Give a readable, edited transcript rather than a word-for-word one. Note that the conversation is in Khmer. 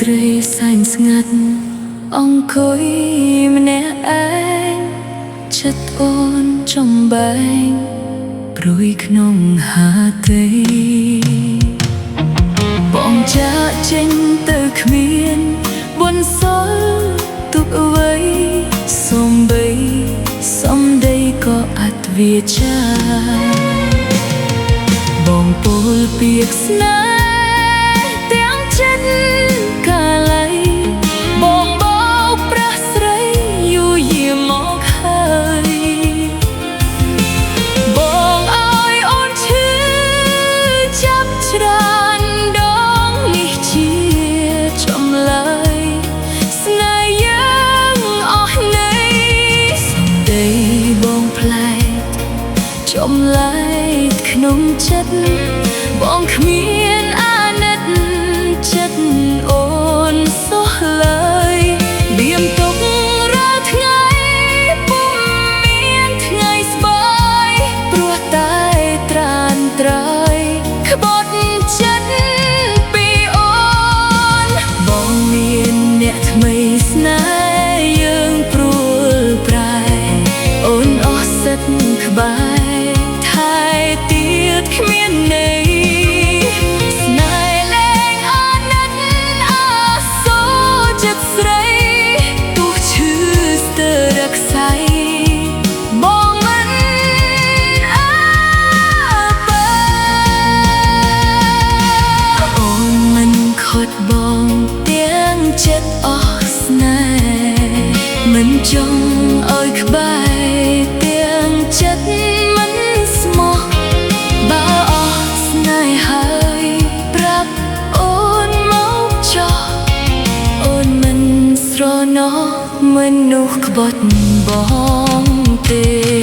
ត្រីសែងស្ងាត់អង្គុយម្នាក់ឯងចិត្តអូនចំបែងព្រួយក្នុងហាតីបងចាក់ចេញទៅគ្មានបុណ្យសលទុកអ្វីសំបីសំដីក៏អត់វាចាបងពោលពាក្យស្នេហ៍ទាំងចិត្តកាល័យបងបោកប្រាស់ស្រីយូរយារមកហើយបងឲ្យអូនឈឺចាប់ច្រានដងនេះជាចម្លើយស្នេហ៍យើងអស់ន័យសំដីបងប្លែកចម្លែកក្នុងចិត្តបងគ្មានអាណិតចិត្តអូនសោះឡើយលៀមទុករាល់ថ្ងៃពុំមានថ្ងៃស្បើយព្រោះតែត្រានត្រើយក្បត់ចិត្តពីអូនបងមានអ្នកថ្មីស្នេហ៍យើងព្រួលប្រែអូនអស់សិទ្ធក្បែរថែទៀតគ្មានន័យស្នេហ៍លែងអាណិតអាសូរចិត្តស្រីទោះឈឺស្ទើររក្សៃបងមិនអើពើអូនមិនខត់បងទាំងចិត្តអស់ស្នេហ៍មិនចង់ឲ្យក្បែរទាំងចិត្តមិនស្មោះបើអស់ស្នេហ៍ហើយប្រាប់អូនមកចោះអូនមិនស្រណោះមនុស្សក្បត់បងទេ